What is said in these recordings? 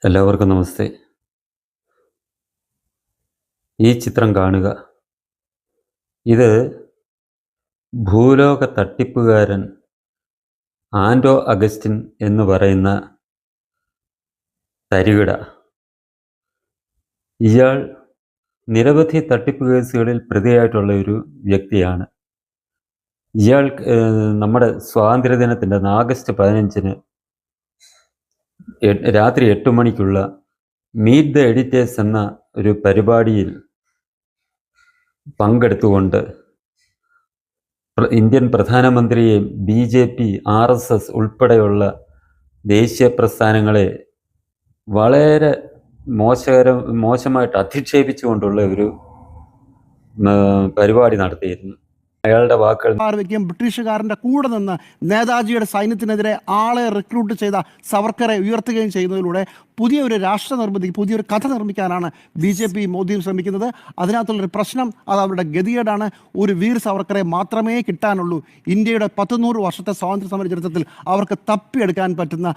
എല്ലാവർക്കും നമസ്തേ. ഈ ചിത്രം കാണുക. ഇത് ഭൂലോക തട്ടിപ്പുകാരൻ ആൻഡോ അഗസ്റ്റിൻ എന്ന് പറയുന്ന തരികിട. ഇയാൾ നിരവധി തട്ടിപ്പ് കേസുകളിൽ പ്രതിയായിട്ടുള്ള ഒരു വ്യക്തിയാണ്. ഇയാൾ നമ്മുടെ സ്വാതന്ത്ര്യദിനത്തിൻ്റെ ആഗസ്റ്റ് 15-ന് രാത്രി 8 മണിക്കുള്ള മീറ്റ് ദ എഡിറ്റേഴ്സ് എന്ന ഒരു പരിപാടിയിൽ പങ്കെടുത്തുകൊണ്ട് ഇന്ത്യൻ പ്രധാനമന്ത്രിയെയും BJP, RSS ഉൾപ്പെടെയുള്ള ദേശീയ പ്രസ്ഥാനങ്ങളെ വളരെ മോശമായിട്ട് അധിക്ഷേപിച്ചുകൊണ്ടുള്ള ഒരു പരിപാടി നടത്തിയിരുന്നു. അയാളുടെ വാക്കുകൾ ബ്രിട്ടീഷുകാരൻ്റെ കൂടെ നിന്ന് നേതാജിയുടെ സൈന്യത്തിനെതിരെ ആളെ റിക്രൂട്ട് ചെയ്ത സവർക്കറെ ഉയർത്തുകയും ചെയ്യുന്നതിലൂടെ പുതിയൊരു രാഷ്ട്ര നിർമ്മിതി, പുതിയൊരു കഥ നിർമ്മിക്കാനാണ് BJP മോദിയും ശ്രമിക്കുന്നത്. അതിനകത്തുള്ളൊരു പ്രശ്നം അത് അവരുടെ ഗതികേടാണ്. ഒരു വീർ സവർക്കറെ മാത്രമേ കിട്ടാനുള്ളൂ. ഇന്ത്യയുടെ 100 വർഷത്തെ സ്വാതന്ത്ര്യ സമര ചരിത്രത്തിൽ അവർക്ക് തപ്പിയെടുക്കാൻ പറ്റുന്ന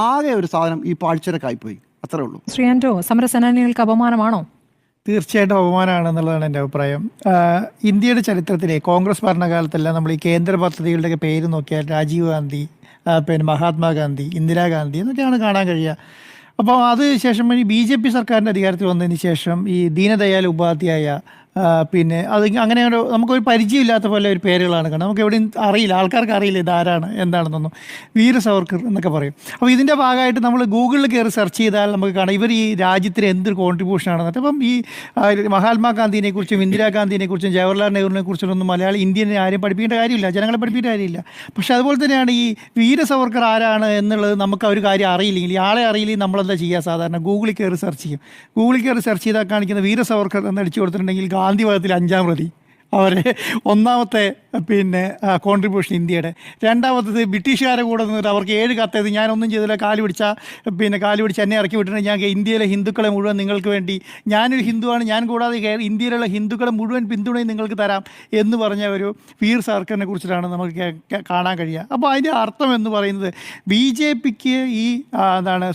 ആകെ ഒരു സാധനം ഈ പാഴ്ചരക്കായിപ്പോയി. അത്രേ ഉള്ളൂ. ശ്രീ ആൻഡോ, സമരസേനാനികൾക്ക് അപമാനമാണോ? തീർച്ചയായിട്ടും അപമാനമാണെന്നുള്ളതാണ് എൻ്റെ അഭിപ്രായം. ഇന്ത്യയുടെ ചരിത്രത്തിലെ കോൺഗ്രസ് ഭരണകാലത്തെല്ലാം നമ്മൾ ഈ കേന്ദ്ര പദ്ധതികളുടെയൊക്കെ പേര് നോക്കിയാൽ രാജീവ് ഗാന്ധി, പിന്നെ മഹാത്മാഗാന്ധി, ഇന്ദിരാഗാന്ധി എന്നൊക്കെയാണ് കാണാൻ കഴിയുക. അപ്പോൾ അത് ശേഷം ഈ BJP സർക്കാരിൻ്റെ അധികാരത്തിൽ വന്നതിന് ശേഷം ഈ ദീനദയാൽ ഉപാധ്യായ, പിന്നെ അത് അങ്ങനെ ഒരു നമുക്കൊരു പരിചയമില്ലാത്ത പോലെ ഒരു പേരുകളാണ് കാണുന്നത്. നമുക്ക് എവിടെയും അറിയില്ല, ആൾക്കാർക്ക് അറിയില്ല ഇതാരാണ് എന്താണെന്നൊന്നും. വീര സവർക്കർ എന്നൊക്കെ പറയും. അപ്പോൾ ഇതിൻ്റെ ഭാഗമായിട്ട് നമ്മൾ ഗൂഗിളിൽ കയറി സെർച്ച് ചെയ്താൽ നമുക്ക് കാണാം ഇവർ ഈ രാജ്യത്തിന് എന്തൊരു കോൺട്രിബ്യൂഷൻ ആണെന്നിട്ട്. അപ്പം ഈ മഹാത്മാഗാന്ധിനെക്കുറിച്ചും ഇന്ദിരാഗാന്ധിനെക്കുറിച്ചും ജവഹർലാൽ നെഹ്റുവിനെ കുറിച്ചൊന്നും മലയാളി ഇന്ത്യനെ ആരും പഠിപ്പിക്കേണ്ട കാര്യമില്ല, ജനങ്ങളെ പഠിപ്പിക്കേണ്ട കാര്യമില്ല. പക്ഷെ അതുപോലെ തന്നെയാണ് ഈ വീര സവർക്കർ ആരാണ് എന്നുള്ളത് നമുക്ക് ഒരു കാര്യം അറിയില്ലെങ്കിൽ, ഈ ആളെ അറിയില്ലെങ്കിൽ നമ്മളെന്താ ചെയ്യുക? സാധാരണ ഗൂഗിളിൽ കയറി സെർച്ച് ചെയ്യും. ഗൂഗിളിൽ കയറി സെർച്ച് ചെയ്താൽ കാണിക്കുന്ന വീര സവർക്കർ എന്ന് അടിച്ചു കൊടുത്തിട്ടുണ്ടെങ്കിൽ ഗാന്ധിവാദത്തിൽ 5-ാം പ്രതി, അവരെ ഒന്നാമത്തെ പിന്നെ കോൺട്രിബ്യൂഷൻ ഇന്ത്യയുടെ. രണ്ടാമത്തത് ബ്രിട്ടീഷുകാരെ കൂടെ നിന്നിട്ട് അവർക്ക് 7 കത്തെഴുതി, ഞാനൊന്നും ചെയ്തില്ല, കാല് പിടിച്ച് എന്നെ ഇറക്കി വിട്ടിട്ടുണ്ട്, ഞാൻ ഇന്ത്യയിലെ ഹിന്ദുക്കളെ മുഴുവൻ നിങ്ങൾക്ക് വേണ്ടി, ഞാനൊരു ഹിന്ദുവാണ്, ഞാൻ കൂടാതെ ഇന്ത്യയിലുള്ള ഹിന്ദുക്കളെ മുഴുവൻ പിന്തുണയും നിങ്ങൾക്ക് തരാം എന്ന് പറഞ്ഞ ഒരു വീർ സാവർക്കറിനെ കുറിച്ചിട്ടാണ് നമുക്ക് കാണാൻ കഴിയുക. അപ്പോൾ അതിൻ്റെ അർത്ഥം എന്ന് പറയുന്നത് BJPക്ക് ഈ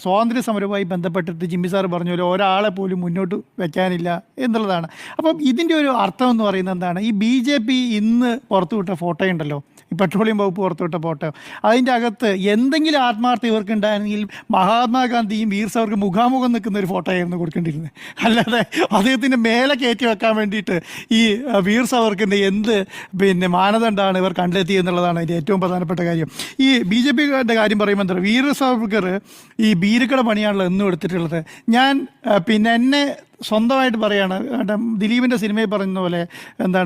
സ്വാതന്ത്ര്യ സമരവുമായി ബന്ധപ്പെട്ടിട്ട് ജിമ്മി സാർ പറഞ്ഞ പോലെ ഒരാളെ പോലും മുന്നോട്ട് വയ്ക്കാനില്ല എന്നുള്ളതാണ്. അപ്പം ഇതിൻ്റെ ഒരു അർത്ഥം എന്ന് പറയുന്നത് എന്താണ്? ഈ BJP ഇന്ന് പുറത്തുവിട്ട ഫോട്ടോ ഉണ്ടല്ലോ, ഈ പെട്രോളിയം വകുപ്പ് പുറത്തുവിട്ട ഫോട്ടോ, അതിൻ്റെ അകത്ത് എന്തെങ്കിലും ആത്മാർത്ഥ ഇവർക്ക് ഉണ്ടായിരുന്നെങ്കിൽ മഹാത്മാഗാന്ധിയും വീർ സവർക്കർ മുഖാമുഖം നിൽക്കുന്ന ഒരു ഫോട്ടോ ആയിരുന്നു കൊടുക്കേണ്ടിയിരുന്നത്. അല്ലാതെ അദ്ദേഹത്തിൻ്റെ മേലെ കയറ്റി വെക്കാൻ വേണ്ടിയിട്ട് ഈ വീർ സവർക്കറിൻ്റെ എന്ത് മാനദണ്ഡമാണ് ഇവർ കണ്ടെത്തിയെന്നുള്ളതാണ് അതിൻ്റെ ഏറ്റവും പ്രധാനപ്പെട്ട കാര്യം. ഈ BJPയുടെ കാര്യം പറയുമ്പോൾ എന്താ, വീർ സവർക്കർ ഈ ബീരുക്കട പണിയാണല്ലോ എന്നും എടുത്തിട്ടുള്ളത്. ഞാൻ എന്നെ സ്വന്തമായിട്ട് പറയുകയാണ്, ദിലീപിൻ്റെ സിനിമയിൽ പറയുന്ന പോലെ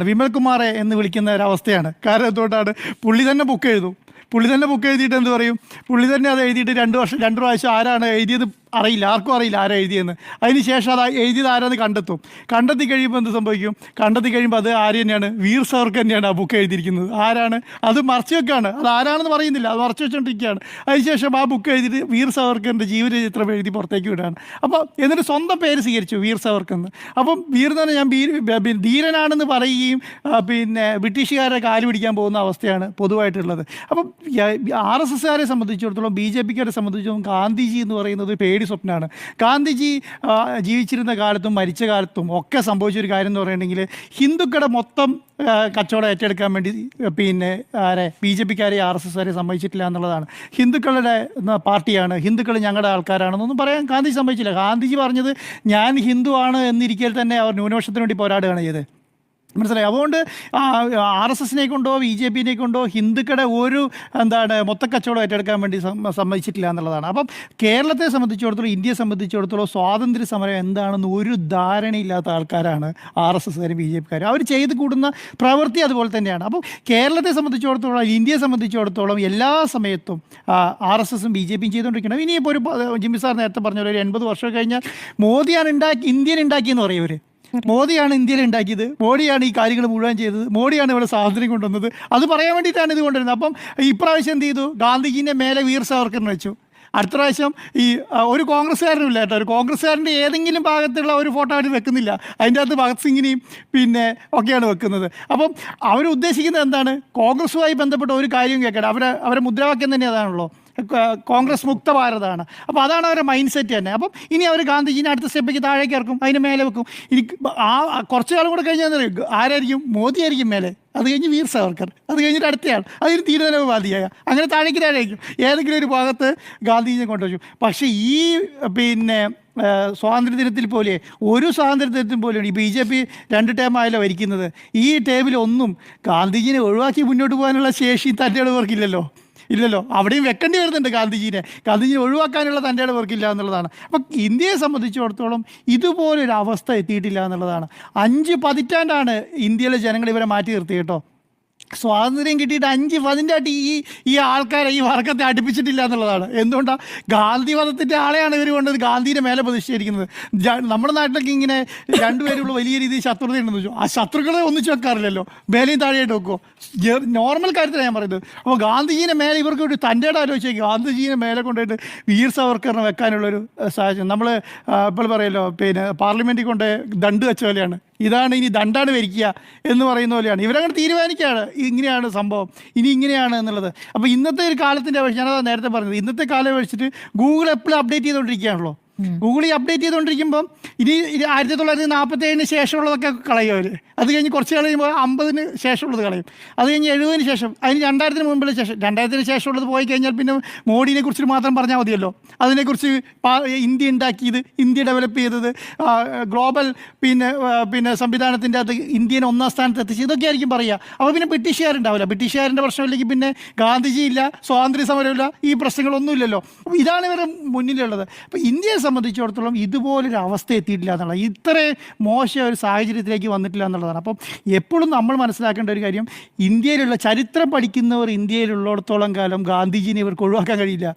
വിമൽ കുമാറെ എന്ന് വിളിക്കുന്ന ഒരവസ്ഥയാണ്. കാരണം എന്തുകൊണ്ടാണ്? പുള്ളി തന്നെ ബുക്ക് എഴുതിയിട്ട് എന്ത് പറയും, പുള്ളി തന്നെ അത് എഴുതിയിട്ട് 2 പ്രാവശ്യം ആരാണ് എഴുതിയത് അറിയില്ല, ആർക്കും അറിയില്ല ആരാ എഴുതിയെന്ന്. അതിന് ശേഷം അത് എഴുതിയത് ആരാന്ന് കണ്ടെത്തി കഴിയുമ്പോൾ എന്ത് സംഭവിക്കും? അത് ആര് തന്നെയാണ്? വീർ സവർക്കർ തന്നെയാണ് ആ ബുക്ക് എഴുതിയിരിക്കുന്നത്. ആരാണ്? അത് മറച്ചു വെക്കാണ്, അത് ആരാണെന്ന് പറയുന്നില്ല, അത് മറച്ചു വെച്ചുകൊണ്ടിരിക്കുകയാണ്. അതിനുശേഷം ആ ബുക്ക് എഴുതിയിട്ട് വീർ സവർക്കറിൻ്റെ ജീവചരിത്രം എഴുതി പുറത്തേക്ക് വിടുകയാണ്. അപ്പോൾ എന്നിട്ട് സ്വന്തം പേര് സ്വീകരിച്ചു, വീർ സവർക്കർ എന്ന്. അപ്പം വീർ തന്നെ ഞാൻ ധീരനാണെന്ന് പറയുകയും ബ്രിട്ടീഷുകാരെ കാല് പിടിക്കാൻ പോകുന്ന അവസ്ഥയാണ് പൊതുവായിട്ടുള്ളത്. അപ്പം RSSകാരെ സംബന്ധിച്ചിടത്തോളം, BJPക്കാരെ സംബന്ധിച്ചിടത്തോളം ഗാന്ധിജി എന്ന് പറയുന്നത് പേടി സ്വപ്നമാണ്. ഗാന്ധിജി ജീവിച്ചിരുന്ന കാലത്തും മരിച്ച കാലത്തും ഒക്കെ സംഭവിച്ചൊരു കാര്യം എന്ന് പറയുകയാണെങ്കിൽ ഹിന്ദുക്കളുടെ മൊത്തം കച്ചവടം ഏറ്റെടുക്കാൻ വേണ്ടി BJPക്കാരെ RSSകാരെ സമ്മതിച്ചിട്ടില്ല എന്നുള്ളതാണ്. ഹിന്ദുക്കളുടെ പാർട്ടിയാണ്, ഹിന്ദുക്കൾ ഞങ്ങളുടെ ആൾക്കാരാണെന്നൊന്നും പറയാൻ ഗാന്ധിജി സമ്മതിച്ചില്ല. ഗാന്ധിജി പറഞ്ഞത് ഞാൻ ഹിന്ദുവാണ് എന്നിരിക്കൽ തന്നെ അവർ ന്യൂനപക്ഷത്തിന് വേണ്ടി പോരാടുകയാണ് ചെയ്തത്. മനസ്സിലായി? അതുകൊണ്ട് RSSനെ കൊണ്ടോ BJPനെ കൊണ്ടോ ഹിന്ദുക്കളുടെ ഒരു മൊത്തക്കച്ചവടം ഏറ്റെടുക്കാൻ വേണ്ടി സമ്മതിച്ചിട്ടില്ല എന്നുള്ളതാണ്. അപ്പം കേരളത്തെ സംബന്ധിച്ചിടത്തോളം, ഇന്ത്യയെ സംബന്ധിച്ചിടത്തോളം സ്വാതന്ത്ര്യ സമരം എന്താണെന്ന് ഒരു ധാരണയില്ലാത്ത ആൾക്കാരാണ് RSSകാരും BJPക്കാരും. അവർ ചെയ്ത് കൂടുന്ന പ്രവൃത്തി അതുപോലെ തന്നെയാണ്. അപ്പം കേരളത്തെ സംബന്ധിച്ചിടത്തോളം, ഇന്ത്യയെ സംബന്ധിച്ചിടത്തോളം എല്ലാ സമയത്തും RSSും BJPയും ചെയ്തുകൊണ്ടിരിക്കണം. ഇനിയിപ്പോൾ ഒരു ജിമ്മി സാർ നേരത്തെ പറഞ്ഞ പോലെ ഒരു 80 വർഷം കഴിഞ്ഞാൽ മോദിയാണ് ഇന്ത്യൻ ഉണ്ടാക്കിയെന്ന് പറയും ഇവർ. മോദിയാണ് ഇന്ത്യയിൽ ഉണ്ടാക്കിയത്, മോഡിയാണ് ഈ കാര്യങ്ങൾ മുഴുവൻ ചെയ്തത്, മോഡിയാണ് ഇവിടെ സ്വാതന്ത്ര്യം കൊണ്ടുവന്നത്. അത് പറയാൻ വേണ്ടിയിട്ടാണ് ഇത് കൊണ്ടുവരുന്നത്. അപ്പം ഇപ്രാവശ്യം എന്ത് ചെയ്തു? ഗാന്ധിജീൻ്റെ മേലെ വീർ സവർക്കറിനെ വെച്ചു. അടുത്ത പ്രാവശ്യം ഈ ഒരു കോൺഗ്രസ്സുകാരനും ഇല്ല കേട്ടോ, ഒരു കോൺഗ്രസ്സുകാരൻ്റെ ഏതെങ്കിലും ഭാഗത്തുള്ള ഒരു ഫോട്ടോ അവർ വെക്കുന്നില്ല. അതിൻ്റെ അകത്ത് ഭഗത് സിംഗിനെയും ഒക്കെയാണ് വെക്കുന്നത്. അപ്പം അവർ ഉദ്ദേശിക്കുന്നത് എന്താണ്? കോൺഗ്രസ്സുമായി ബന്ധപ്പെട്ട ഒരു കാര്യം കേൾക്കണം. അവരെ മുദ്രാവാക്യം തന്നെ അതാണല്ലോ, കോൺഗ്രസ് മുക്ത ഭാരതമാണ്. അപ്പോൾ അതാണ് അവരുടെ മൈൻഡ് സെറ്റ് തന്നെ. അപ്പം ഇനി അവർ ഗാന്ധിജീനെ അടുത്ത സ്റ്റെപ്പിലേക്ക് താഴേക്ക് ഇറക്കും, അതിന് മേലെ വെക്കും. ഇനി കുറച്ച് കാലം കൂടെ കഴിഞ്ഞാൽ ആരായിരിക്കും? മോദി ആയിരിക്കും മേലെ, അത് കഴിഞ്ഞ് വീർ സാവർക്കർ, അത് കഴിഞ്ഞിട്ട് അടുത്തയാൾ, അതിന് തീരുമാനവാദിയായ, അങ്ങനെ താഴേക്കും ഏതെങ്കിലും ഒരു ഭാഗത്ത് ഗാന്ധിജിനെ കൊണ്ടുവച്ചു. പക്ഷേ ഈ സ്വാതന്ത്ര്യദിനത്തിൽ പോലെ ഒരു സ്വാതന്ത്ര്യദിനത്തിൽ പോലെയാണ് ഈ BJP 2 ടേം ആയാലും ഭരിക്കുന്നത്. ഈ ടേമിലൊന്നും ഗാന്ധിജിനെ ഒഴിവാക്കി മുന്നോട്ട് പോകാനുള്ള ശേഷി തൻ്റെ ഇടവർക്കില്ലല്ലോ. അവിടെയും വെക്കേണ്ടി വരുന്നുണ്ട് ഗാന്ധിജിനെ ഒഴിവാക്കാനുള്ള തൻ്റെ ഇടവർക്കില്ല എന്നുള്ളതാണ്. അപ്പം ഇന്ത്യയെ സംബന്ധിച്ചിടത്തോളം ഇതുപോലൊരു അവസ്ഥ എത്തിയിട്ടില്ല എന്നുള്ളതാണ്. 5 പതിറ്റാണ്ടാണ് ഇന്ത്യയിലെ ജനങ്ങൾ ഇവരെ മാറ്റി നിർത്തി കേട്ടോ. സ്വാതന്ത്ര്യം കിട്ടിയിട്ട് 5 പതിറ്റാണ്ട് ഈ ആൾക്കാരെ ഈ വർഗത്തെ അടുപ്പിച്ചിട്ടില്ല എന്നുള്ളതാണ്. എന്തുകൊണ്ടാണ്? ഗാന്ധിവധത്തിൻ്റെ ആളെയാണ് ഇവർ കൊണ്ടത് ഗാന്ധിയുടെ മേലെ പ്രതിഷ്ഠിച്ചിരിക്കുന്നത്. നമ്മുടെ നാട്ടിലൊക്കെ ഇങ്ങനെ രണ്ടുപേരുള്ള വലിയ രീതിയിൽ ശത്രുത ഉണ്ടെന്ന് വെച്ചു, ആ ശത്രുക്കളെ ഒന്നിച്ച് വെക്കാറില്ലല്ലോ, മേലെയും താഴെയായിട്ട് വെക്കുമോ? നോർമൽ കാര്യത്തിലാണ് ഞാൻ പറയുന്നത്. അപ്പോൾ ഗാന്ധിജീനെ മേലെ ഇവർക്ക് ഒരു തൻ്റെ ഇടം ആലോചിച്ച് ഗാന്ധിജീനെ മേലെ കൊണ്ടുപോയിട്ട് വീർ സാവർക്കറിനെ വെക്കാനുള്ളൊരു സാഹചര്യം. നമ്മൾ ഇപ്പോൾ പറയല്ലോ പാർലമെൻറ്റിൽ കൊണ്ട് ദണ്ട് വെച്ച പോലെയാണ്. ഇതാണ് ഇനി ദണ്ടാണ് ഭരിക്കുക എന്ന് പറയുന്ന പോലെയാണ്. ഇവരങ്ങനെ തീരുമാനിക്കുകയാണ് ഇങ്ങനെയാണ് സംഭവം, ഇനി ഇങ്ങനെയാണ് എന്നുള്ളത്. അപ്പോൾ ഇന്നത്തെ ഒരു കാലത്തിൻ്റെ അപേക്ഷിച്ച്, ഞാനത് നേരത്തെ പറഞ്ഞത്, ഇന്നത്തെ കാലം അപേക്ഷിച്ചിട്ട് ഗൂഗിൾ എപ്പോഴും അപ്ഡേറ്റ് ചെയ്തുകൊണ്ടിരിക്കുകയാണല്ലോ. ഗൂഗിൾ ഈ അപ്ഡേറ്റ് ചെയ്തുകൊണ്ടിരിക്കുമ്പം ഇനി 1947 ശേഷമുള്ളതൊക്കെ കളയും അവർ. അത് കഴിഞ്ഞ് കുറച്ച് കഴിയുമ്പോൾ 50 ശേഷമുള്ളത് കളയും, അത് കഴിഞ്ഞ് 70 ശേഷം, അതിന് 2000 മുമ്പിലെ ശേഷം, 2000 ശേഷമുള്ളത് പോയി കഴിഞ്ഞാൽ പിന്നെ മോഡിനെ കുറിച്ച് മാത്രം പറഞ്ഞാൽ മതിയല്ലോ. അതിനെക്കുറിച്ച് ഇന്ത്യ ഉണ്ടാക്കിയത്, ഇന്ത്യ ഡെവലപ്പ് ചെയ്തത്, ഗ്ലോബൽ സംവിധാനത്തിൻ്റെ അത് ഇന്ത്യനെ 1ാം സ്ഥാനത്ത് എത്തിച്ച്, ഇതൊക്കെ ആയിരിക്കും പറയുക. അപ്പോൾ പിന്നെ ബ്രിട്ടീഷുകാരുണ്ടാവില്ല, ബ്രിട്ടീഷുകാരൻ്റെ പ്രശ്നമില്ലെങ്കിൽ പിന്നെ ഗാന്ധിജി ഇല്ല, സ്വാതന്ത്ര്യ സമരമില്ല, ഈ പ്രശ്നങ്ങളൊന്നുമില്ലല്ലോ. അപ്പോൾ ഇതാണ് ഇവരുടെ മുന്നിലുള്ളത്. അപ്പോൾ ഇന്ത്യയെ സംബന്ധിച്ചിടത്തോളം ഇതുപോലൊരു അവസ്ഥ എത്തിയിട്ടില്ല എന്നുള്ളത്, ഇത്ര മോശം ഒരു സാഹചര്യത്തിലേക്ക് വന്നിട്ടില്ല എന്നുള്ളതാണ്. അപ്പം എപ്പോഴും നമ്മൾ മനസ്സിലാക്കേണ്ട ഒരു കാര്യം, ഇന്ത്യയിലുള്ള ചരിത്രം പഠിക്കുന്നവർ ഇന്ത്യയിലുള്ളിടത്തോളം കാലം ഗാന്ധിജീനെ ഇവർക്ക് ഒഴിവാക്കാൻ കഴിയില്ല,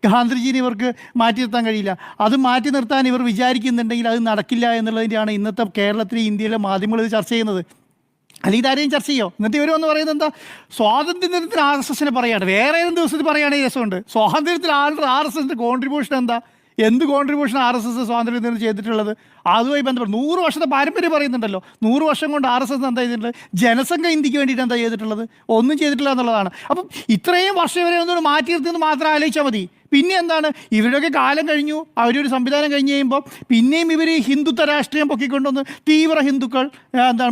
ഗാന്ധിജീനെ ഇവർക്ക് മാറ്റി നിർത്താൻ കഴിയില്ല. അത് മാറ്റി നിർത്താൻ ഇവർ വിചാരിക്കുന്നുണ്ടെങ്കിൽ അത് നടക്കില്ല എന്നുള്ളതിൻ്റെയാണ് ഇന്നത്തെ കേരളത്തിലെ ഇന്ത്യയിലെ മാധ്യമങ്ങൾ ഇത് ചർച്ച ചെയ്യുന്നത്. അല്ലെങ്കിൽ ഇതാരെയും ചർച്ച ചെയ്യോ? എന്നിട്ട് ഇവർ വന്ന് പറയുന്നത് എന്താ? സ്വാതന്ത്ര്യദിനത്തിന് RSSനെ പറയുകയാണ്, വേറെ ഏതെങ്കിലും ദിവസത്തിൽ പറയുകയാണെങ്കിൽ രസമുണ്ട്. സ്വാതന്ത്ര്യത്തിൽ RSSൻ്റെ കോൺട്രിബ്യൂഷൻ എന്താ? എന്ത് കോൺട്രിബ്യൂഷൻ RSS സ്വാതന്ത്ര്യത്തിന് ചെയ്തിട്ടുള്ളത്? അതുമായി ബന്ധപ്പെട്ട് 100 വർഷത്തെ പാരമ്പര്യം പറയുന്നുണ്ടല്ലോ. 100 വർഷം കൊണ്ട് RSS എന്താ ചെയ്തിട്ടുള്ളത്? ജനസംഖ്യ ഇന്ത്യക്ക് വേണ്ടിയിട്ട് എന്താ ചെയ്തിട്ടുള്ളത്? ഒന്നും ചെയ്തിട്ടില്ല എന്നുള്ളതാണ്. അപ്പം ഇത്രയും വർഷം വരെ ഒന്നും മാറ്റി നിർത്തിയെന്ന് മാത്രം ആലോചിച്ചാൽ മതി. പിന്നെ എന്താണ്, ഇവരുടെയൊക്കെ കാലം കഴിഞ്ഞു, അവരൊരു സംവിധാനം കഴിഞ്ഞ് കഴിയുമ്പോൾ പിന്നെയും ഇവർ ഹിന്ദുത്വ രാഷ്ട്രീയം പൊക്കിക്കൊണ്ടുവന്ന് തീവ്ര ഹിന്ദുക്കൾ,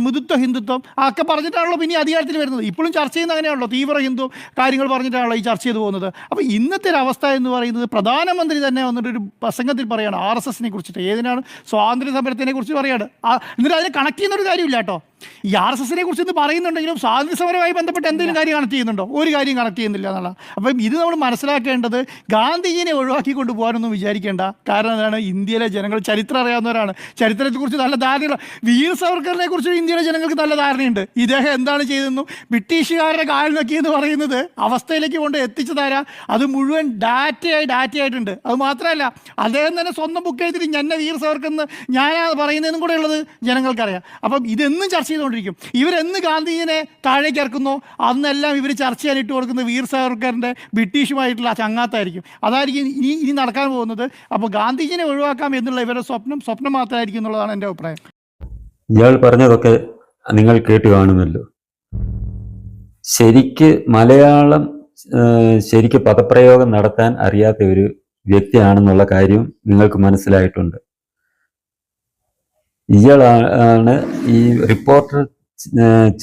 മൃദുത്വ ഹിന്ദുത്വം ഒക്കെ പറഞ്ഞിട്ടാണല്ലോ പിന്നെ അധികാരത്തിൽ വരുന്നത്. ഇപ്പോഴും ചർച്ച ചെയ്യുന്ന അങ്ങനെയാണല്ലോ, തീവ്ര ഹിന്ദു കാര്യങ്ങൾ പറഞ്ഞിട്ടാണല്ലോ ഈ ചർച്ച ചെയ്ത് പോകുന്നത്. അപ്പോൾ ഇന്നത്തെ ഒരു അവസ്ഥ എന്ന് പറയുന്നത്, പ്രധാനമന്ത്രി തന്നെ വന്നിട്ടൊരു പ്രസംഗത്തിൽ പറയുകയാണ് RSSനെ കുറിച്ചിട്ട്, ഏതിനാണ്? സ്വാതന്ത്ര്യ സമരത്തിനെ കുറിച്ച് പറയുകയാണ്. എന്നിട്ട് അതിനെ കണക്ട് ചെയ്യുന്നൊരു കാര്യമില്ല കേട്ടോ. ഈ RSSനെ കുറിച്ച് ഇത് പറയുന്നുണ്ടെങ്കിലും സ്വാതന്ത്ര്യ സമരവുമായി ബന്ധപ്പെട്ട് എന്തെങ്കിലും കാര്യം കണക്ട് ചെയ്യുന്നുണ്ടോ? ഒരു കാര്യം കണക്ട് ചെയ്യുന്നില്ല എന്നുള്ളത്. അപ്പം ഇത് നമ്മൾ മനസ്സിലാക്കേണ്ടത്, ഗാന്ധിജിനെ ഒഴിവാക്കി കൊണ്ടുപോകാനൊന്നും വിചാരിക്കേണ്ട. കാരണം എന്താണ്? ഇന്ത്യയിലെ ജനങ്ങൾ ചരിത്രം അറിയാവുന്നവരാണ്, ചരിത്രത്തെക്കുറിച്ച് നല്ല ധാരണയുള്ള. വീർ സാവർക്കറിനെ കുറിച്ച് ഇന്ത്യയിലെ ജനങ്ങൾക്ക് നല്ല ധാരണയുണ്ട്. ഇദ്ദേഹം എന്താണ് ചെയ്തെന്നും ബ്രിട്ടീഷുകാരുടെ കാലം നോക്കിയെന്ന് പറയുന്നത് അവസ്ഥയിലേക്ക് കൊണ്ട് എത്തിച്ചതാരാ? അത് മുഴുവൻ ഡാറ്റയായിട്ടുണ്ട്. അത് മാത്രമല്ല, അദ്ദേഹം തന്നെ സ്വന്തം ബുക്ക് എഴുതിയിട്ട് ഞന്നെ വീർ സാവർക്കെന്ന് ഞാനാണ് പറയുന്നതെന്നും കൂടെ ഉള്ളത് ജനങ്ങൾക്കറിയാം. അപ്പം ഇതെന്നും ചർച്ച ചെയ്തുകൊണ്ടിരിക്കും. ഇവരെന്ന് ഗാന്ധിജിനെ താഴേക്ക് ഇറക്കുന്നോ അന്നെല്ലാം ഇവർ ചർച്ച ചെയ്യാനിട്ട് കൊടുക്കുന്നത് വീർ സാവർക്കറിൻ്റെ ബ്രിട്ടീഷുമായിട്ടുള്ള ചങ്ങാത്തായിരിക്കും. അതായിരിക്കും ഇനി നടക്കാൻ പോകുന്നത്. അപ്പോൾ ഗാന്ധിജിനെ ഒഴിവാക്കാം എന്നുള്ള ഇവരുടെ സ്വപ്നം മാത്രമായിരിക്കും എന്നുള്ളതാണ് എൻ്റെ അഭിപ്രായം. ഇയാൾ പറഞ്ഞതൊക്കെ നിങ്ങൾ കേട്ട് കാണുമല്ലോ. ശരിക്ക് മലയാളം ശരിക്ക് പദപ്രയോഗം നടത്താൻ അറിയാത്ത ഒരു വ്യക്തിയാണെന്നുള്ള കാര്യം നിങ്ങൾക്ക് മനസ്സിലായിട്ടുണ്ട്. ഇയാളാണ് ഈ റിപ്പോർട്ടർ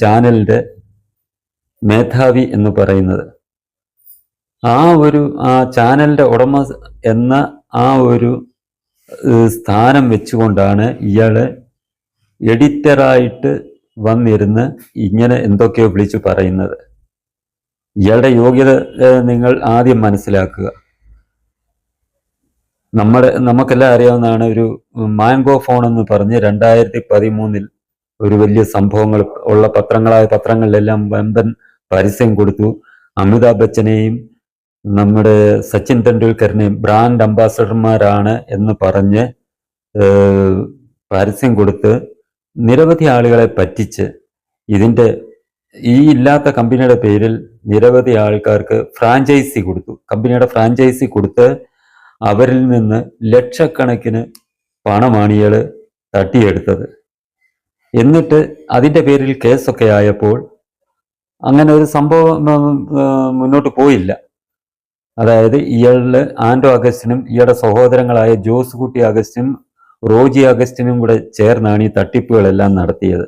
ചാനലിൻ്റെ മേധാവി എന്ന് പറയുന്നത്. ആ ചാനലിൻ്റെ ഉടമ എന്ന ആ ഒരു സ്ഥാനം വെച്ചുകൊണ്ടാണ് ഇയാൾ എഡിറ്ററായിട്ട് വന്നിരുന്ന് ഇങ്ങനെ എന്തൊക്കെയോ വിളിച്ചു പറയുന്നത്. ഇയാളുടെ യോഗ്യത നിങ്ങൾ ആദ്യം മനസ്സിലാക്കുക. നമുക്കെല്ലാം അറിയാവുന്നതാണ്, ഒരു മാംഗോ ഫോൺ എന്ന് പറഞ്ഞ് 2013 ഒരു വലിയ സംഭവങ്ങൾ ഉള്ള പത്രങ്ങളിലെല്ലാം വമ്പൻ പരസ്യം കൊടുത്തു. അമിതാഭ് ബച്ചനെയും നമ്മുടെ സച്ചിൻ തെണ്ടുൽക്കറിനെയും ബ്രാൻഡ് അംബാസഡർമാരാണ് എന്ന് പറഞ്ഞ് പരസ്യം കൊടുത്ത് നിരവധി ആളുകളെ പറ്റിച്ച്, ഈ ഇല്ലാത്ത കമ്പനിയുടെ പേരിൽ നിരവധി ആൾക്കാർക്ക് ഫ്രാഞ്ചൈസി കൊടുത്തു. കമ്പനിയുടെ ഫ്രാഞ്ചൈസി കൊടുത്ത് അവരിൽ നിന്ന് ലക്ഷക്കണക്കിന് പണമാണ് ഇയാൾ തട്ടിയെടുത്തത്. എന്നിട്ട് അതിൻ്റെ പേരിൽ കേസൊക്കെ ആയപ്പോൾ അങ്ങനെ ഒരു സംഭവം മുന്നോട്ട് പോയില്ല. അതായത് ഇയാളില് ആൻഡോ അഗസ്റ്റിനും ഇയാളുടെ സഹോദരങ്ങളായ ജോസ് കുട്ടി അഗസ്റ്റിനും റോജി അഗസ്റ്റിനും കൂടെ ചേർന്നാണ് ഈ തട്ടിപ്പുകളെല്ലാം നടത്തിയത്.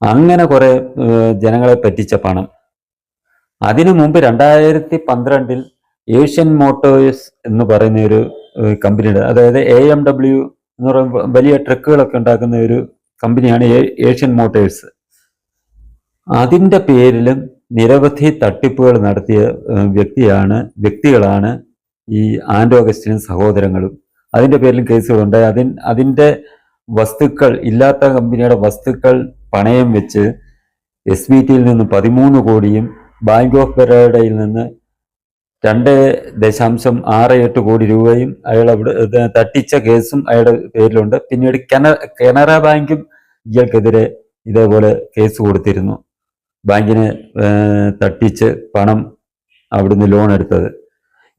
അങ്ങനെ കുറെ ജനങ്ങളെ പറ്റിച്ച പണം. അതിനു മുമ്പ് 2012 ഏഷ്യൻ മോട്ടോഴ്സ് എന്ന് പറയുന്ന ഒരു കമ്പനിയുടെ, അതായത് AMW എന്ന് പറയുമ്പോൾ വലിയ ട്രക്കുകളൊക്കെ ഉണ്ടാക്കുന്ന ഒരു കമ്പനിയാണ് ഏഷ്യൻ മോട്ടോഴ്സ്. അതിൻ്റെ പേരിലും നിരവധി തട്ടിപ്പുകൾ നടത്തിയ വ്യക്തികളാണ് ഈ ആൻഡോ അഗസ്റ്റിനും സഹോദരങ്ങളും. അതിൻ്റെ പേരിലും കേസുകളുണ്ട്. അതിൻ്റെ വസ്തുക്കൾ, ഇല്ലാത്ത കമ്പനിയുടെ വസ്തുക്കൾ പണയം വെച്ച് SBTയിൽ നിന്ന് 13 കോടിയും ബാങ്ക് ഓഫ് ബറോഡയിൽ നിന്ന് 2.68 കോടി രൂപയും അയാൾ അവിടെ തട്ടിച്ച കേസും അയാളുടെ പേരിലുണ്ട്. പിന്നീട് കനറ ബാങ്കും ഇയാൾക്കെതിരെ ഇതേപോലെ കേസ് കൊടുത്തിരുന്നു. ബാങ്കിനെ തട്ടിച്ച് പണം അവിടുന്ന് ലോൺ എടുത്തത്.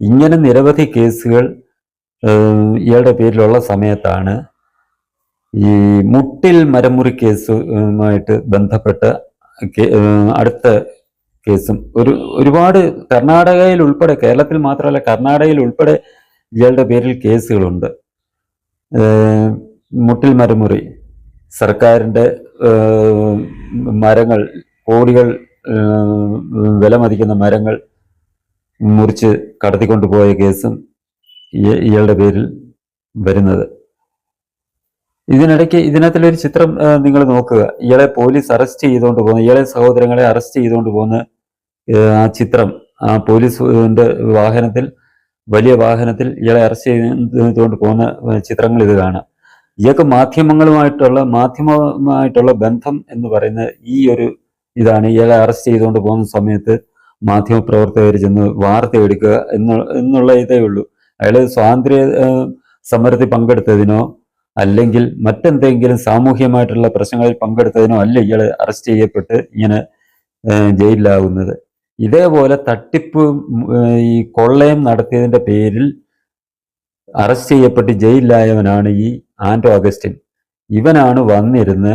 ഇങ്ങനെ നിരവധി കേസുകൾ ഇയാളുടെ പേരിലുള്ള സമയത്താണ് ഈ മുട്ടിൽ മരമുറി കേസുമായിട്ട് ബന്ധപ്പെട്ട അടുത്ത കേസും ഒരുപാട് കർണാടകയിൽ ഉൾപ്പെടെ, കേരളത്തിൽ മാത്രമല്ല കർണാടകയിൽ ഉൾപ്പെടെ ഇയാളുടെ പേരിൽ കേസുകളുണ്ട്. മുട്ടിൽ മരമുറി, സർക്കാരിൻ്റെ മരങ്ങൾ, കോടികൾ വിലമതിക്കുന്ന മരങ്ങൾ മുറിച്ച് കടത്തിക്കൊണ്ടുപോയ കേസും ഇയാളുടെ പേരിൽ വരുന്നത്. ഇതിനകത്തിലൊരു ചിത്രം നിങ്ങൾ നോക്കുക. ഇയാളെ പോലീസ് അറസ്റ്റ് ചെയ്തുകൊണ്ട് പോകുന്ന, ഇയാളെ സഹോദരങ്ങളെ അറസ്റ്റ് ചെയ്തുകൊണ്ട് പോകുന്ന ആ ചിത്രം, ആ പോലീസിന്റെ വാഹനത്തിൽ, വലിയ വാഹനത്തിൽ ഇയാളെ അറസ്റ്റ് ചെയ്തുകൊണ്ട് പോകുന്ന ചിത്രങ്ങൾ ഇത് കാണാം. ഇയാൾക്ക് മാധ്യമമായിട്ടുള്ള ബന്ധം എന്ന് പറയുന്ന ഈ ഒരു ഇതാണ്. ഇയാളെ അറസ്റ്റ് ചെയ്തുകൊണ്ട് പോകുന്ന സമയത്ത് മാധ്യമപ്രവർത്തകർ ചെന്ന് വാർത്ത എടുക്കുക എന്നുള്ള ഇതേ ഉള്ളൂ. അയാൾ സ്വാതന്ത്ര്യ സമരത്തിൽ പങ്കെടുത്തതിനോ അല്ലെങ്കിൽ മറ്റെന്തെങ്കിലും സാമൂഹ്യമായിട്ടുള്ള പ്രശ്നങ്ങളിൽ പങ്കെടുത്തതിനോ അല്ല ഇയാൾ അറസ്റ്റ് ചെയ്യപ്പെട്ട് ഇങ്ങനെ ജയിലിലാവുന്നത്. ഇതേപോലെ തട്ടിപ്പ്, ഈ കൊള്ളയം നടത്തിയതിൻ്റെ പേരിൽ അറസ്റ്റ് ചെയ്യപ്പെട്ട് ജയിലിലായവനാണ് ഈ ആൻഡോ അഗസ്റ്റിൻ. ഇവനാണ് വന്നിരുന്ന്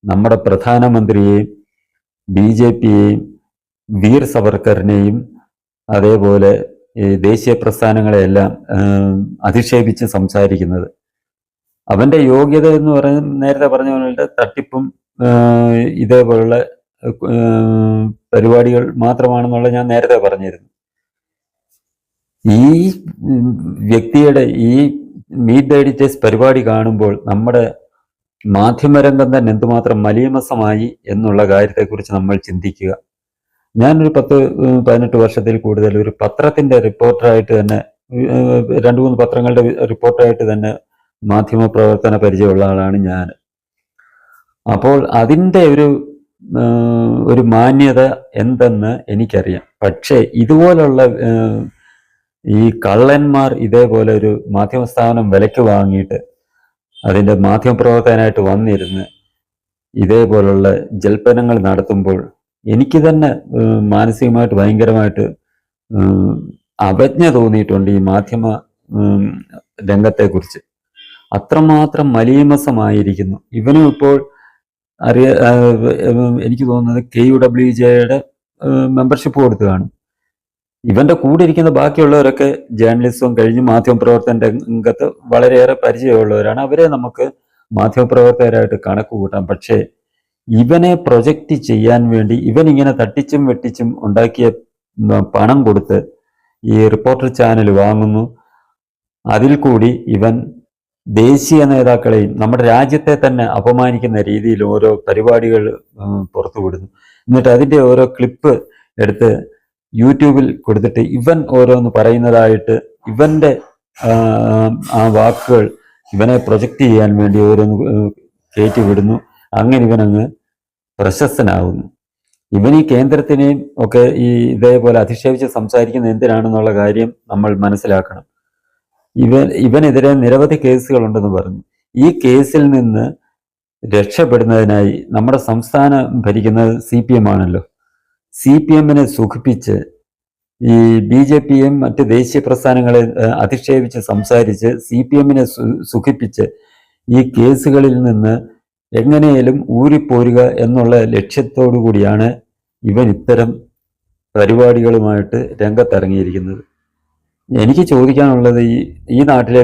നമ്മുടെ പ്രധാനമന്ത്രിയെയും BJPയെയും വീർ സവർക്കറിനെയും അതേപോലെ ദേശീയ പ്രസ്ഥാനങ്ങളെയെല്ലാം അധിക്ഷേപിച്ച് സംസാരിക്കുന്നത്. അവന്റെ യോഗ്യത എന്ന് പറയുന്നത് നേരത്തെ പറഞ്ഞ പോലെ തട്ടിപ്പും ഇതേപോലുള്ള പരിപാടികൾ മാത്രമാണെന്നുള്ള ഞാൻ നേരത്തെ പറഞ്ഞിരുന്നു. ഈ വ്യക്തിയുടെ ഈ മീറ്റ് ദ എഡിറ്റേഴ്സ് പരിപാടി കാണുമ്പോൾ നമ്മുടെ മാധ്യമരംഗം തന്നെ എന്തുമാത്രം മലീമസമായി എന്നുള്ള കാര്യത്തെക്കുറിച്ച് നമ്മൾ ചിന്തിക്കുക. ഞാനൊരു 10-18 വർഷത്തിൽ കൂടുതൽ ഒരു പത്രത്തിന്റെ റിപ്പോർട്ടറായിട്ട് തന്നെ, 2-3 പത്രങ്ങളുടെ റിപ്പോർട്ടറായിട്ട് തന്നെ മാധ്യമ പ്രവർത്തന പരിചയമുള്ള ആളാണ് ഞാൻ. അപ്പോൾ അതിൻ്റെ ഒരു മാന്യത എന്തെന്ന് എനിക്കറിയാം. പക്ഷേ ഇതുപോലുള്ള ഈ കള്ളന്മാർ ഇതേപോലെ ഒരു മാധ്യമ സ്ഥാപനം വിലയ്ക്ക് വാങ്ങിയിട്ട് അതിൻ്റെ മാധ്യമപ്രവർത്തകനായിട്ട് വന്നിരുന്ന് ഇതേപോലുള്ള ജൽപ്പനങ്ങൾ നടത്തുമ്പോൾ എനിക്ക് തന്നെ മാനസികമായിട്ട് ഭയങ്കരമായിട്ട് അവജ്ഞ തോന്നിയിട്ടുണ്ട് ഈ മാധ്യമ രംഗത്തെക്കുറിച്ച്. അത്രമാത്രം മലീമസമായിരിക്കുന്നു. ഇവനും ഇപ്പോൾ എനിക്ക് തോന്നുന്നത് KUWJയുടെ മെമ്പർഷിപ്പ് കൊടുത്തു കാണും. ഇവന്റെ കൂടെ ഇരിക്കുന്ന ബാക്കിയുള്ളവരൊക്കെ ജേർണലിസവും കഴിഞ്ഞ് മാധ്യമപ്രവർത്തന രംഗത്ത് വളരെയേറെ പരിചയമുള്ളവരാണ്. അവരെ നമുക്ക് മാധ്യമപ്രവർത്തകരായിട്ട് കണക്ക് കൂട്ടാം. പക്ഷേ ഇവനെ പ്രൊജക്റ്റ് ചെയ്യാൻ വേണ്ടി ഇവൻ ഇങ്ങനെ തട്ടിച്ചും വെട്ടിച്ചും ഉണ്ടാക്കിയ പണം കൊടുത്ത് ഈ റിപ്പോർട്ടർ ചാനൽ വാങ്ങുന്നു. അതിൽ കൂടി ഇവൻ ദേശീയ നേതാക്കളെയും നമ്മുടെ രാജ്യത്തെ തന്നെ അപമാനിക്കുന്ന രീതിയിൽ ഓരോ പരിപാടികൾ പുറത്തുവിടുന്നു. എന്നിട്ട് അതിൻ്റെ ഓരോ ക്ലിപ്പ് എടുത്ത് യൂട്യൂബിൽ കൊടുത്തിട്ട് ഇവൻ ഓരോന്ന് പറയുന്നതായിട്ട് ഇവന്റെ ആ വാക്കുകൾ ഇവനെ പ്രൊജക്റ്റ് ചെയ്യാൻ വേണ്ടി ഓരോന്ന് കയറ്റി വിടുന്നു. അങ്ങനെ ഇവനങ്ങ് പ്രശസ്തനാകുന്നു. ഇവൻ ഈ കേന്ദ്രത്തിനെയും ഒക്കെ ഈ ഇതേപോലെ അധിക്ഷേപിച്ച് സംസാരിക്കുന്ന എന്തിനാണെന്നുള്ള കാര്യം നമ്മൾ മനസ്സിലാക്കണം. ഇവനെതിരെ നിരവധി കേസുകളുണ്ടെന്ന് പറഞ്ഞു. ഈ കേസിൽ നിന്ന് രക്ഷപ്പെടുന്നതിനായി നമ്മുടെ സംസ്ഥാനം ഭരിക്കുന്നത് CPM ആണല്ലോ. CPMനെ സുഖിപ്പിച്ച് ഈ BJPയും മറ്റ് ദേശീയ പ്രസ്ഥാനങ്ങളെ അധിക്ഷേപിച്ച് സംസാരിച്ച് CPMനെ സുഖിപ്പിച്ച് ഈ കേസുകളിൽ നിന്ന് എങ്ങനെയും ഊരിപ്പോരുക എന്നുള്ള ലക്ഷ്യത്തോടു കൂടിയാണ് ഇവൻ ഇത്തരം പരിപാടികളുമായിട്ട് രംഗത്തിറങ്ങിയിരിക്കുന്നത്. എനിക്ക് ചോദിക്കാനുള്ളത് ഈ നാട്ടിലെ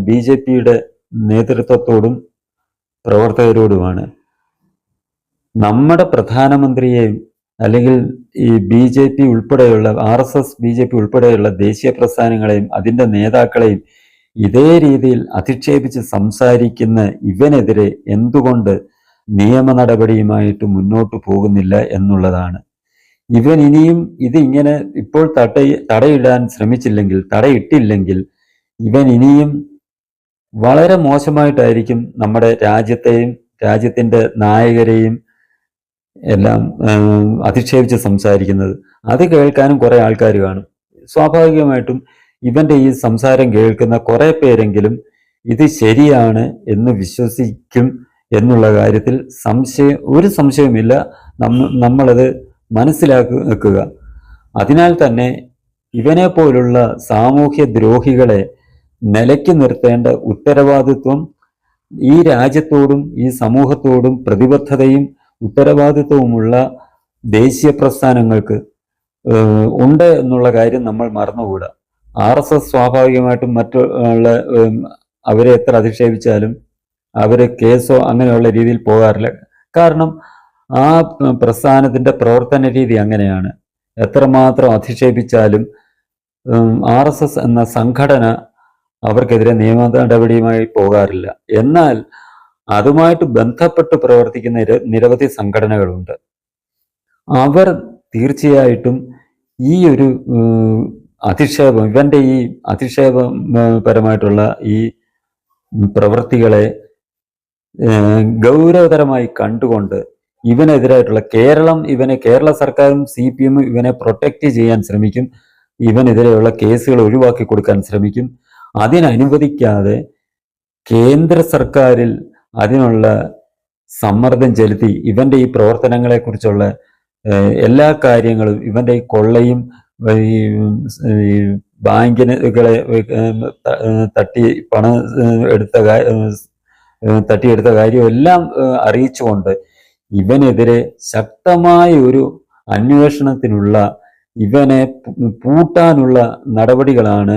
BJPയുടെ നേതൃത്വത്തോടും പ്രവർത്തകരോടുമാണ്. നമ്മുടെ പ്രധാനമന്ത്രിയെയും അല്ലെങ്കിൽ ഈ BJP ഉൾപ്പെടെയുള്ള RSS BJP ഉൾപ്പെടെയുള്ള ദേശീയ പ്രസ്ഥാനങ്ങളെയും അതിൻ്റെ നേതാക്കളെയും ഇതേ രീതിയിൽ അധിക്ഷേപിച്ച് സംസാരിക്കുന്ന ഇവനെതിരെ എന്തുകൊണ്ട് നിയമ നടപടിയുമായിട്ട് മുന്നോട്ട് പോകുന്നില്ല എന്നുള്ളതാണ്. ഇവൻ ഇനിയും ഇത് ഇങ്ങനെ ഇപ്പോൾ തടയിടാൻ ശ്രമിച്ചില്ലെങ്കിൽ, തടയിട്ടില്ലെങ്കിൽ ഇവൻ ഇനിയും വളരെ മോശമായിട്ടായിരിക്കും നമ്മുടെ രാജ്യത്തെയും രാജ്യത്തിൻ്റെ നായകരെയും എല്ലാം അധിക്ഷേപിച്ച് സംസാരിക്കുന്നത്. അത് കേൾക്കാനും കുറെ ആൾക്കാർ കാണും. സ്വാഭാവികമായിട്ടും ഇവന്റെ ഈ സംസാരം കേൾക്കുന്ന കുറെ പേരെങ്കിലും ഇത് ശരിയാണ് എന്ന് വിശ്വസിക്കും എന്നുള്ള കാര്യത്തിൽ ഒരു സംശയവുമില്ല. നമ്മളത് മനസ്സിലാക്കുക. അതിനാൽ തന്നെ ഇവനെ പോലുള്ള സാമൂഹ്യ ദ്രോഹികളെ നിലയ്ക്ക് നിർത്തേണ്ട ഉത്തരവാദിത്വം ഈ രാജ്യത്തോടും ഈ സമൂഹത്തോടും പ്രതിബദ്ധതയും ഉത്തരവാദിത്വവുമുള്ള ദേശീയ പ്രസ്ഥാനങ്ങൾക്ക് ഉണ്ട് എന്നുള്ള കാര്യം നമ്മൾ മറന്നുകൂടാ. RSS സ്വാഭാവികമായിട്ടും മറ്റുള്ള അവരെ എത്ര അധിക്ഷേപിച്ചാലും അവര് കേസോ അങ്ങനെയുള്ള രീതിയിൽ പോകാറില്ല. കാരണം ആ പ്രസ്ഥാനത്തിന്റെ പ്രവർത്തന രീതി അങ്ങനെയാണ്. എത്രമാത്രം അധിക്ഷേപിച്ചാലും RSS എന്ന സംഘടന അവർക്കെതിരെ നിയമ നടപടിയുമായി പോകാറില്ല. എന്നാൽ അതുമായിട്ട് ബന്ധപ്പെട്ട് പ്രവർത്തിക്കുന്ന നിരവധി സംഘടനകളുണ്ട്. അവർ തീർച്ചയായിട്ടും ഈ ഒരു അധിക്ഷേപം, ഇവന്റെ ഈ അധിക്ഷേപപരമായിട്ടുള്ള ഈ പ്രവൃത്തികളെ ഗൗരവതരമായി കണ്ടുകൊണ്ട് ഇവനെതിരായിട്ടുള്ള കേരള സർക്കാരും CPM ഇവനെ പ്രൊട്ടക്റ്റ് ചെയ്യാൻ ശ്രമിക്കും. ഇവനെതിരെയുള്ള കേസുകൾ ഒഴിവാക്കി കൊടുക്കാൻ ശ്രമിക്കും. അതിനനുവദിക്കാതെ കേന്ദ്ര സർക്കാരിൽ അതിനുള്ള സമ്മർദ്ദം ചെലുത്തി ഇവന്റെ ഈ പ്രവർത്തനങ്ങളെ കുറിച്ചുള്ള എല്ലാ കാര്യങ്ങളും, ഇവന്റെ ഈ കൊള്ളയും ഈ ബാങ്കിനുകളെ തട്ടിയെടുത്ത കാര്യം എല്ലാം അറിയിച്ചുകൊണ്ട് ഇവനെതിരെ ശക്തമായ ഒരു അന്വേഷണത്തിനുള്ള, ഇവനെ പൂട്ടാനുള്ള നടപടികളാണ്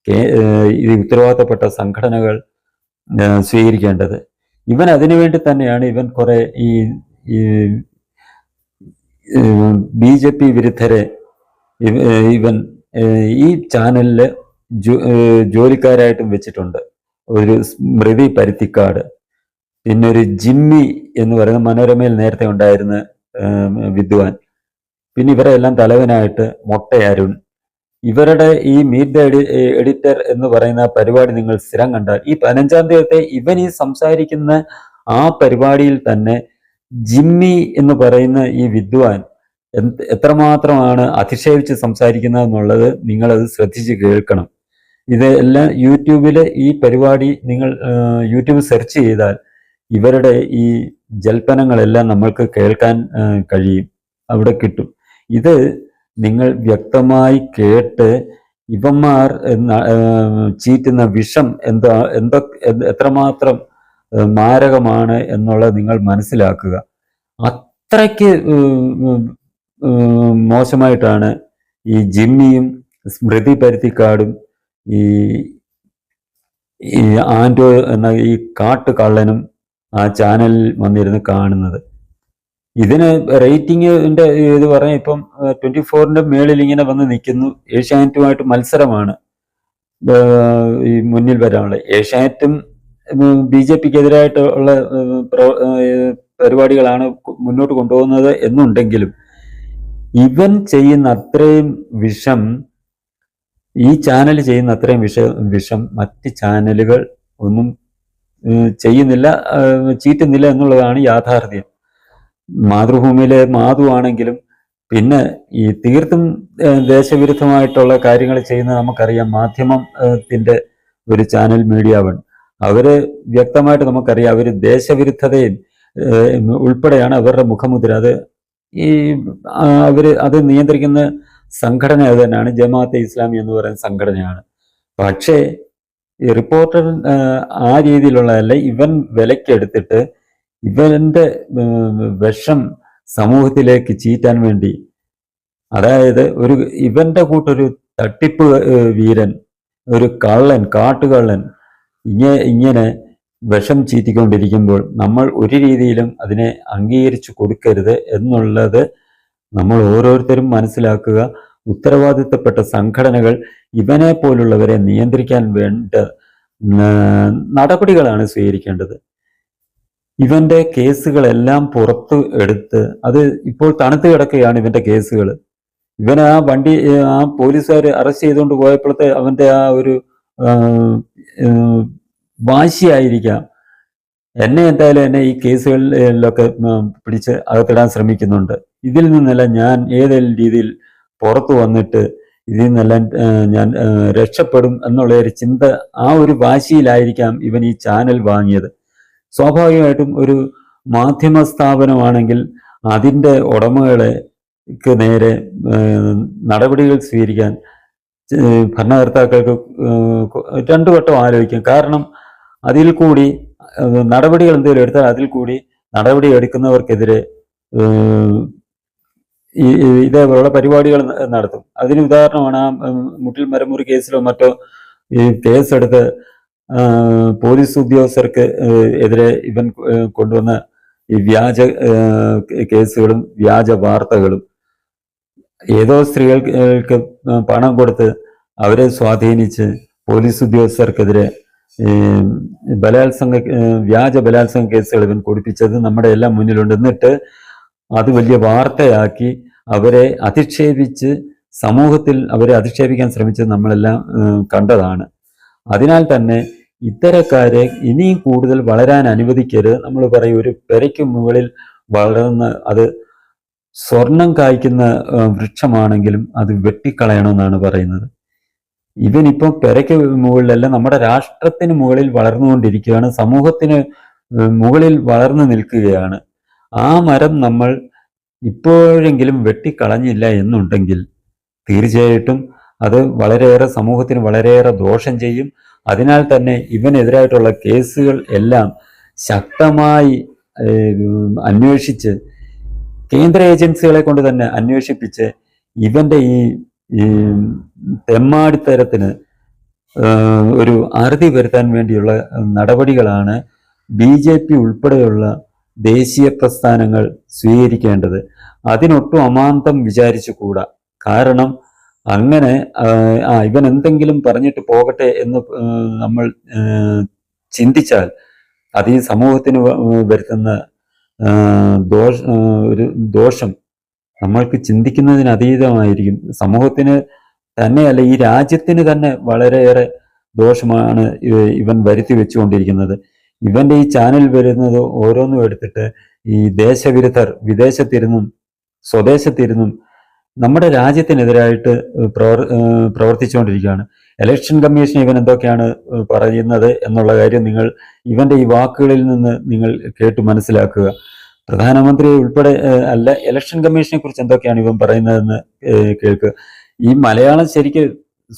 ഈ ഉത്തരവാദിത്തപ്പെട്ട സംഘടനകൾ സ്വീകരിക്കേണ്ടത്. ഇവൻ അതിനുവേണ്ടി തന്നെയാണ് ഇവൻ കുറെ ഈ BJP വിരുദ്ധരെ ഇവൻ ഈ ചാനലില് ജോലിക്കാരായിട്ടും വെച്ചിട്ടുണ്ട്. ഒരു സ്മൃതി പരുത്തിക്കാട്, പിന്നെ ഒരു ജിമ്മി എന്ന് പറയുന്ന മനോരമയിൽ നേരത്തെ ഉണ്ടായിരുന്ന വിദ്വാൻ, പിന്നെ ഇവരെല്ലാം തലവനായിട്ട് മൊട്ട അരുൺ. ഇവരുടെ ഈ മീറ്റ് ദ എഡിറ്റർ എന്ന് പറയുന്ന പരിപാടി നിങ്ങൾ സ്ഥിരം കണ്ടാൽ ഈ 15-ാം തീയതി ഇവൻ ഈ സംസാരിക്കുന്ന ആ പരിപാടിയിൽ തന്നെ ജിമ്മി എന്ന് പറയുന്ന ഈ വിദ്വാൻ എത്രമാത്രമാണ് അധിക്ഷേപിച്ച് സംസാരിക്കുന്നത് എന്നുള്ളത് നിങ്ങളത് ശ്രദ്ധിച്ച് കേൾക്കണം. ഇതെല്ലാം യൂട്യൂബിലെ ഈ പരിപാടി നിങ്ങൾ യൂട്യൂബ് സെർച്ച് ചെയ്താൽ ഇവരുടെ ഈ ജൽപ്പനങ്ങളെല്ലാം നമ്മൾക്ക് കേൾക്കാൻ കഴിയും, അവിടെ കിട്ടും. ഇത് നിങ്ങൾ വ്യക്തമായി കേട്ട് ഇവന്മാർ ചീറ്റുന്ന വിഷം എത്രമാത്രം മാരകമാണ് എന്നുള്ളത് നിങ്ങൾ മനസ്സിലാക്കുക. അത്രയ്ക്ക് മോശമായിട്ടാണ് ഈ ജിമ്മിയും സ്മൃതി പരുത്തിക്കാടും ഈ ആൻഡോ എന്ന ഈ കാട്ടുകള്ളനും ആ ചാനലിൽ വന്നിരുന്ന് കാണുന്നത്. ഇതിന് റേറ്റിംഗിന്റെ ഇത് പറഞ്ഞാൽ ഇപ്പം 24-ന്റെ മേളിൽ ഇങ്ങനെ വന്ന് നിൽക്കുന്നു. ഏഷ്യാനെറ്റുമായിട്ട് മത്സരമാണ് ഈ മുന്നിൽ വരാനുള്ളത്. ഏഷ്യാനെറ്റും BJPക്കെതിരായിട്ടുള്ള പരിപാടികളാണ് മുന്നോട്ട് കൊണ്ടുപോകുന്നത് എന്നുണ്ടെങ്കിലും ഇവൻ ചെയ്യുന്ന അത്രയും വിഷം, ഈ ചാനൽ ചെയ്യുന്ന അത്രയും വിഷം മറ്റ് ചാനലുകൾ ഒന്നും ചെയ്യുന്നില്ല, ചീറ്റുന്നില്ല എന്നുള്ളതാണ് യാഥാർത്ഥ്യം. മാതൃഭൂമിയിലെ മാധു ആണെങ്കിലും പിന്നെ ഈ തീർത്തും ദേശവിരുദ്ധമായിട്ടുള്ള കാര്യങ്ങൾ ചെയ്യുന്നത് നമുക്കറിയാം. മാധ്യമത്തിന്റെ ഒരു ചാനൽ മീഡിയ വൺ, അവര് വ്യക്തമായിട്ട് നമുക്കറിയാം അവര് ദേശവിരുദ്ധതയും ഉൾപ്പെടെയാണ് അവരുടെ മുഖമുദ്ര. അത് നിയന്ത്രിക്കുന്ന സംഘടന അത് തന്നെയാണ്, ജമാഅത്തെ ഇസ്ലാമി എന്ന് പറയുന്ന സംഘടനയാണ്. പക്ഷേ ഈ റിപ്പോർട്ടർ ആ രീതിയിലുള്ളതല്ല. ഇവൻ വിലക്കെടുത്തിട്ട് ഇവന്റെ വിഷം സമൂഹത്തിലേക്ക് ചീറ്റാൻ വേണ്ടി, അതായത് ഇവന്റെ കൂട്ടൊരു തട്ടിപ്പ് വീരൻ, ഒരു കള്ളൻ, കാട്ടുകള്ളൻ ഇങ്ങനെ വിഷം ചീറ്റിക്കൊണ്ടിരിക്കുമ്പോൾ നമ്മൾ ഒരു രീതിയിലും അതിനെ അംഗീകരിച്ചു കൊടുക്കരുത് എന്നുള്ളത് നമ്മൾ ഓരോരുത്തരും മനസ്സിലാക്കുക. ഉത്തരവാദിത്തപ്പെട്ട സംഘടനകൾ ഇവനെ പോലുള്ളവരെ നിയന്ത്രിക്കാൻ വേണ്ട നടപടികളാണ് സ്വീകരിക്കേണ്ടത്. ഇവന്റെ കേസുകളെല്ലാം പുറത്തു എടുത്ത്, അത് ഇപ്പോൾ തണുത്ത് കിടക്കുകയാണ് ഇവന്റെ കേസുകൾ. ഇവൻ ആ പോലീസുകാർ അറസ്റ്റ് ചെയ്തുകൊണ്ട് പോയപ്പോഴത്തെ അവന്റെ ആ ഒരു വാശിയായിരിക്കാം എന്നെ ഈ കേസുകളിലൊക്കെ പിടിച്ച് അകത്തിടാൻ ശ്രമിക്കുന്നുണ്ട്. ഇതിൽ നിന്നെല്ലാം ഞാൻ ഏതെങ്കിലും രീതിയിൽ പുറത്തു വന്നിട്ട് ഇതിൽ നിന്നെല്ലാം ഞാൻ രക്ഷപ്പെടും എന്നുള്ള ഒരു ചിന്ത, ആ ഒരു വാശിയിലായിരിക്കാം ഇവൻ ഈ ചാനൽ വാങ്ങിയത്. സ്വാഭാവികമായിട്ടും ഒരു മാധ്യമ സ്ഥാപനമാണെങ്കിൽ അതിൻ്റെ ഉടമകൾക്ക് നേരെ നടപടികൾ സ്വീകരിക്കാൻ ഭരണകർത്താക്കൾക്ക് രണ്ടു വട്ടം ആലോചിക്കും. കാരണം അതിൽ കൂടി നടപടികൾ എന്തെങ്കിലും എടുത്താൽ അതിൽ കൂടി നടപടി എടുക്കുന്നവർക്കെതിരെ ഇതേപോലുള്ള പരിപാടികൾ നടത്തും. അതിന് ഉദാഹരണമാണ് ആ മുട്ടിൽ മരമുറി കേസിലോ മറ്റോ ഈ കേസെടുത്ത് പോലീസ് ഉദ്യോഗസ്ഥർക്ക് എതിരെ ഇവൻ കൊണ്ടുവന്ന ഈ വ്യാജ കേസുകളും വ്യാജ വാർത്തകളും. ഏതോ സ്ത്രീകൾക്ക് പണം കൊടുത്ത് അവരെ സ്വാധീനിച്ച് പോലീസ് ഉദ്യോഗസ്ഥർക്കെതിരെ വ്യാജ ബലാത്സംഗ കേസുകൾ ഇവൻ കൊടുപ്പിച്ചത് നമ്മുടെ എല്ലാം മുന്നിലുണ്ട്. എന്നിട്ട് അത് വലിയ വാർത്തയാക്കി അവരെ അധിക്ഷേപിച്ച് സമൂഹത്തിൽ അവരെ അധിക്ഷേപിക്കാൻ ശ്രമിച്ചത് നമ്മളെല്ലാം കണ്ടതാണ്. അതിനാൽ തന്നെ ഇത്തരക്കാരെ ഇനിയും കൂടുതൽ വളരാൻ അനുവദിക്കരുത്. നമ്മൾ പറയും ഒരു പെരയ്ക്ക് മുകളിൽ വളർന്ന് അത് സ്വർണം കായ്ക്കുന്ന വൃക്ഷമാണെങ്കിലും അത് വെട്ടിക്കളയണമെന്നാണ് പറയുന്നത്. ഇവനിപ്പം പെരയ്ക്ക് മുകളിലല്ല, നമ്മുടെ രാഷ്ട്രത്തിന് മുകളിൽ വളർന്നുകൊണ്ടിരിക്കുകയാണ്, സമൂഹത്തിന് മുകളിൽ വളർന്നു നിൽക്കുകയാണ്. ആ മരം നമ്മൾ ഇപ്പോഴെങ്കിലും വെട്ടിക്കളഞ്ഞില്ല എന്നുണ്ടെങ്കിൽ തീർച്ചയായിട്ടും അത് വളരെയേറെ സമൂഹത്തിന് വളരെയേറെ ദോഷം ചെയ്യും. അതിനാൽ തന്നെ ഇവനെതിരായിട്ടുള്ള കേസുകൾ എല്ലാം ശക്തമായി അന്വേഷിച്ച് കേന്ദ്ര ഏജൻസികളെ കൊണ്ട് തന്നെ അന്വേഷിപ്പിച്ച് ഇവന്റെ ഈ തെമ്മാടിത്തരത്തിന് ഒരു അറുതി വരുത്താൻ വേണ്ടിയുള്ള നടപടികളാണ് BJP ഉൾപ്പെടെയുള്ള ദേശീയ പ്രസ്ഥാനങ്ങൾ സ്വീകരിക്കേണ്ടത്. അതിനൊട്ടും അമാന്തം വിചാരിച്ചു കൂടാ. കാരണം അങ്ങനെ ഇവൻ എന്തെങ്കിലും പറഞ്ഞിട്ട് പോകട്ടെ എന്ന് നമ്മൾ ചിന്തിച്ചാൽ അത് ഈ സമൂഹത്തിന് വരുത്തുന്ന ഒരു ദോഷം നമ്മൾക്ക് ചിന്തിക്കുന്നതിന് അതീതമായിരിക്കും. സമൂഹത്തിന് തന്നെയല്ല, ഈ രാജ്യത്തിന് തന്നെ വളരെയേറെ ദോഷമാണ് ഇവൻ വരുത്തി വെച്ചുകൊണ്ടിരിക്കുന്നത്. ഇവന്റെ ഈ ചാനൽ വരുന്നത് ഓരോന്നും എടുത്തിട്ട് ഈ ദേശവിരുദ്ധർ വിദേശത്തിരുന്നും സ്വദേശത്തിരുന്നും നമ്മുടെ രാജ്യത്തിനെതിരായിട്ട് പ്രവർത്തിച്ചുകൊണ്ടിരിക്കുകയാണ്. ഇലക്ഷൻ കമ്മീഷൻ ഇവൻ എന്തൊക്കെയാണ് പറയുന്നത് എന്നുള്ള കാര്യം ഇവന്റെ ഈ വാക്കുകളിൽ നിന്ന് നിങ്ങൾ കേട്ട് മനസ്സിലാക്കുക. പ്രധാനമന്ത്രി ഉൾപ്പെടെ അല്ല, ഇലക്ഷൻ കമ്മീഷനെ കുറിച്ച് എന്തൊക്കെയാണ് ഇവൻ പറയുന്നതെന്ന് കേൾക്കുക. ഈ മലയാളം ശരിക്ക്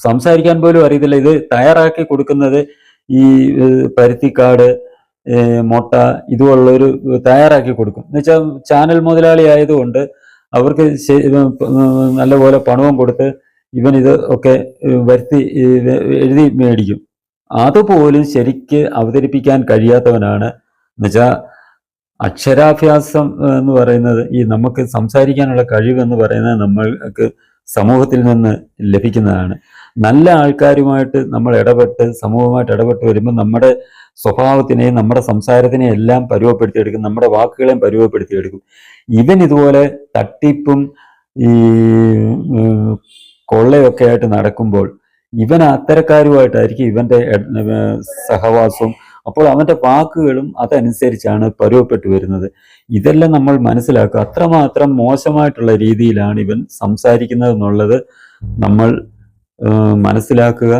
സംസാരിക്കാൻ പോലും അറിയത്തില്ല. ഇത് തയ്യാറാക്കി കൊടുക്കുന്നത് ഈ പരുത്തിക്കാട് മൊട്ട ഇതുപോലുള്ളൊരു തയ്യാറാക്കി കൊടുക്കും. എന്നുവെച്ചാൽ ചാനൽ മുതലാളി ആയതുകൊണ്ട് അവർക്ക് നല്ലപോലെ പണവും കൊടുത്ത് ഇവൻ ഇത് ഒക്കെ വരുത്തി എഴുതി മേടിക്കും. അതുപോലും ശരിക്ക് അവതരിപ്പിക്കാൻ കഴിയാത്തവനാണ്. എന്നുവെച്ചാൽ അക്ഷരാഭ്യാസം എന്ന് പറയുന്നത്, ഈ നമുക്ക് സംസാരിക്കാനുള്ള കഴിവെന്ന് പറയുന്നത് നമ്മൾക്ക് സമൂഹത്തിൽ നിന്ന് ലഭിക്കുന്നതാണ്. നല്ല ആൾക്കാരുമായിട്ട് നമ്മൾ സമൂഹമായിട്ട് ഇടപെട്ട് വരുമ്പോൾ നമ്മുടെ സ്വഭാവത്തിനെയും നമ്മുടെ സംസാരത്തിനെയും എല്ലാം പരുവപ്പെടുത്തിയെടുക്കും, നമ്മുടെ വാക്കുകളെയും പരുവപ്പെടുത്തിയെടുക്കും. ഇവൻ ഇതുപോലെ തട്ടിപ്പും ഈ കൊള്ളയൊക്കെ ആയിട്ട് നടക്കുമ്പോൾ ഇവൻ അത്തരക്കാരുമായിട്ടായിരിക്കും ഇവന്റെ സഹവാസവും. അപ്പോൾ അവന്റെ വാക്കുകളും അതനുസരിച്ചാണ് പരുവപ്പെട്ടു വരുന്നത്. ഇതെല്ലാം നമ്മൾ മനസ്സിലാക്കുക. അത്രമാത്രം മോശമായിട്ടുള്ള രീതിയിലാണ് ഇവൻ സംസാരിക്കുന്നത് എന്നുള്ളത് നമ്മൾ മനസ്സിലാക്കുക.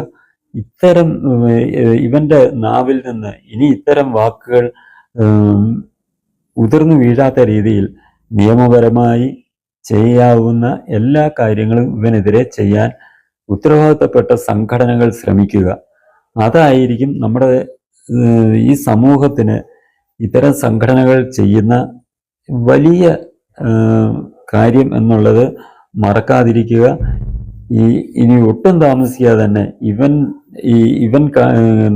ഇവന്റെ നാവിൽ നിന്ന് ഇനി ഇത്തരം വാക്കുകൾ ഉതിർന്നു വീഴാത്ത രീതിയിൽ നിയമപരമായി ചെയ്യാവുന്ന എല്ലാ കാര്യങ്ങളും ഇവനെതിരെ ചെയ്യാൻ ഉത്തരവാദിത്തപ്പെട്ട സംഘടനകൾ ശ്രമിക്കുക. അതായിരിക്കും നമ്മുടെ ഈ സമൂഹത്തിന് ഇത്തരം സംഘടനകൾ ചെയ്യുന്ന വലിയ കാര്യം എന്നുള്ളത് മറക്കാതിരിക്കുക. ഇനി ഒട്ടും താമസിക്കാതെ തന്നെ ഇവൻ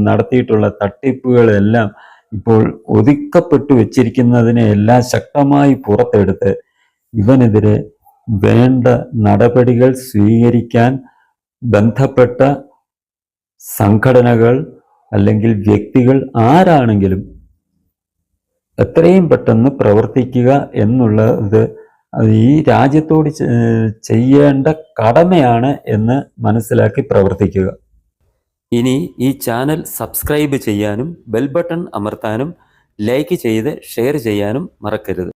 നടത്തിയിട്ടുള്ള തട്ടിപ്പുകളെല്ലാം ഇപ്പോൾ ഒതുക്കപ്പെട്ടു വെച്ചിരിക്കുന്നതിനെ എല്ലാം ശക്തമായി പുറത്തെടുത്ത് ഇവനെതിരെ വേണ്ട നടപടികൾ സ്വീകരിക്കാൻ ബന്ധപ്പെട്ട സംഘടനകൾ അല്ലെങ്കിൽ വ്യക്തികൾ ആരാണെങ്കിലും എത്രയും പെട്ടെന്ന് പ്രവർത്തിക്കുക എന്നുള്ളത് അത് ഈ രാജ്യത്തോട് ചെയ്യേണ്ട കടമയാണ് എന്ന് മനസ്സിലാക്കി പ്രവർത്തിക്കുക. ഇനി ഈ ചാനൽ സബ്സ്ക്രൈബ് ചെയ്യാനും ബെൽ ബട്ടൺ അമർത്താനും ലൈക്ക് ചെയ്ത് ഷെയർ ചെയ്യാനും മറക്കരുത്.